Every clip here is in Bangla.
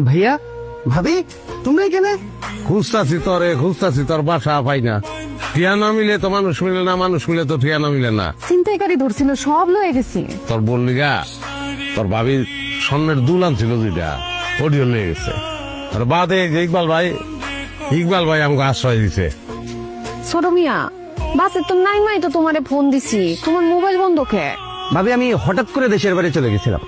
ভাইয়া ভাবি তুমি এখানে? খুঁজতাছি তোর বাসা পাই না। ঠিয়া না মিলে তো মানুষ মিলে না, মানুষ মিলে তো ঠিয়া না মিলে না। ছিনতাইকারী ধরছিল, সব লয়ে গেছি। তোর বললি গা, তোর ভাবির স্বর্ণের দুলান ছিল যেটা, ওটিও লেগে গেছে। আর বাদে যে ইকবাল ভাই আমাকে আশ্রয় দিছে। ছোট মিয়া, বাসে তো নাই মাই তো তোমারে ফোন দিছি, তোমার মোবাইল বন্ধ কে? ভাবি আমি হঠাৎ করে দেশের বাড়ি চলে গেছিলাম,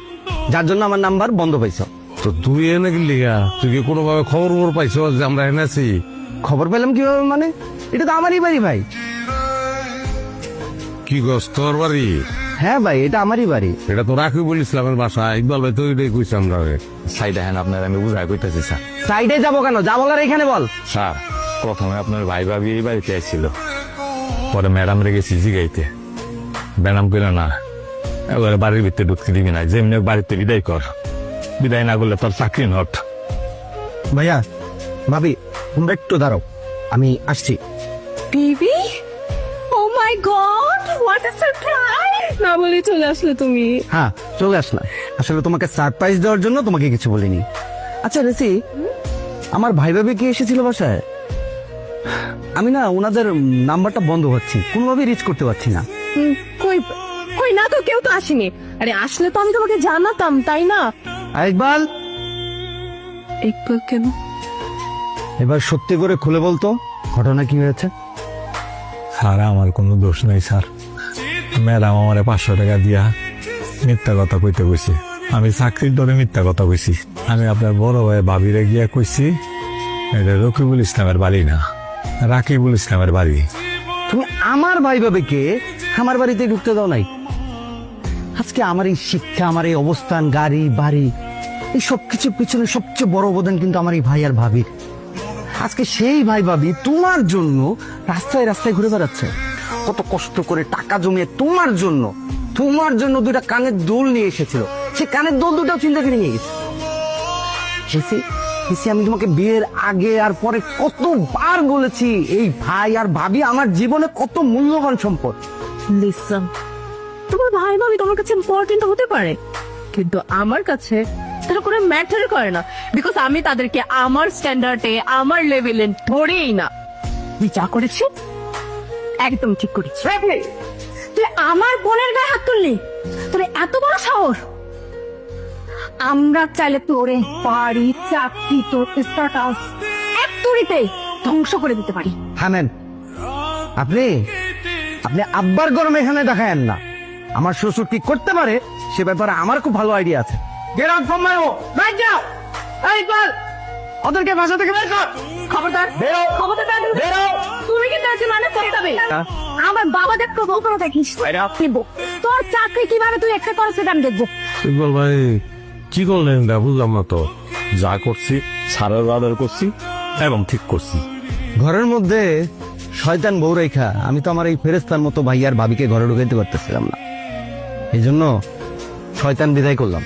যার জন্য আমার নাম্বার বন্ধ পাইছো। তো তুই এনে গেলি গা, তুই কি কোনোভাবে খবর পাইছো যে আমরা এনে আছি? খবর পেলাম কিভাবে মানে? এটা তো আমারই বাড়ি ভাই। কি গছ তোর বাড়ি? হ্যাঁ ভাই, এটা আমারই বাড়ি। এটা তো রাকিবুল ইসলামের বাসা। ইকবাল ভাই তো এটাই কইছে আমরা। সাইডে হ্যাঁ আপনার আমি বুঝাই কইতেছি স্যার। সাইডে যাবো কেন? যা বলার এখানে বল। স্যার প্রথমে আপনার ভাই ভাবি এই বাড়িতে আসছিল, পরে ম্যাডাম রেগেছি জিগাইতে, ম্যাডাম কইল না এবারে বাড়ির ভিতরে ঢুকতে দিবি না, যেমনি বাড়িতে বিদায় কর, বিদায় না করলে তোর চাকরি নট। ভাইয়া ভাবি তোমরা একটু দাঁড়াও, আমি আসছি। Baby, oh my god, what a surprise! না বলে চলে আসলে তুমি। হ্যাঁ চলে আসলাম, আসলে তোমাকে সারপ্রাইজ দেওয়ার জন্য তোমাকে কিছু বলিনি। আচ্ছা রেসি, আমার ভাই ভাবি কি এসেছিল বাসায়? আমি না ওনাদের নাম্বারটা বন্ধ হচ্ছে, কোনোভাবেই রিচ করতে পারছি না। কই কই না তো, কেউ তো আসেনি। আরে আসলে তো আমি তোমাকে জানাতাম, তাই না? ইকবাল, একবার কেন? এবার সত্যি করে খুলে বলতো ঘটনা কি হয়েছে। স্যার আমার কোনো দোষ নাই স্যার, ম্যাডাম আমারে 500 টাকা দিয়া মিথ্যা কথা কইতে কইছে, আমি চাকরির দরে মিথ্যা কথা কইছি। আমি আপনার বড় ভাই ভাবিরে গিয়া কইছি এটা রকিবুল ইসলামের বাড়ি না, রাকিবুল ইসলামের বাড়ি। তুমি আমার ভাই ভাবিকে আমার বাড়িতে ঢুকতে দাও নাই। আজকে আমার এই শিক্ষা, আমার এই অবস্থান, গাড়ি বাড়ি, এই সবকিছুর পিছনে সবচেয়ে বড় অবদান কিন্তু আমার এই ভাই আর ভাবির। আজকে সেই ভাই ভাবি তোমার জন্য রাস্তায় রাস্তায় ঘুরে বেড়াচ্ছে, কত কষ্ট করে টাকা জমিয়ে তোমার জন্য দুটা কানের দুল নিয়ে এসেছিল। সে কানের দুল দুটাও চিন্তা করে নিয়ে গেছে। আমি তোমাকে বিয়ের আগে আর পরে কতবার বলেছি এই ভাই আর ভাবি আমার জীবনে কত মূল্যবান সম্পদ। লিসন, তোমার ভাই ভাবি তোমার কাছে ইম্পর্টেন্ট হতে পারে, কিন্তু আমার কাছে তারা কোনো ম্যাটার করে না, বিকজ আমি তাদেরকে আমার স্ট্যান্ডার্ডে, আমার লেভেলে ধরেই না। তুই যা করেছি একদম ঠিক করেছি। তুই আমার বোনের গায়ে হাত তুললি, তোর এত বড় সাহস! আমরা চাইলে তোরে বাড়ি, চাকরি, তোর স্ট্যাটাস এক তুড়িতে ধ্বংস করে দিতে পারি। থামেন, আপনি আব্বার গরম এখানে দেখায়েন না। আমার শ্বশুর কি করতে পারে সে ব্যাপারে আমার খুব ভালো আইডিয়া আছে। Get out from my home right now. এই বল, ওদেরকে বাসা থেকে বের কর। খবরদার, বেরো, খবরদার, বেরো। তুমি কিন্তু আজ মানে করতে হবে। আমার বাবা দেখতে বউ করে দেখিস, তোর চাকরি কিভাবে তুই একটা করে সেটা আমি দেখবো। ইকবাল ভাই কি করলেন বুঝলাম না তো। যা করছি সারার আদার করছি এবং ঠিক করছি। ঘরের মধ্যে শয়তান বউ রেখা আমি তো আমার এই ফেরেস্তার মতো ভাইয়ার ভাবিকে ঘরে ঢুকাইতে পারতেছিলাম না, এই জন্য শয়তান বিদায় করলাম।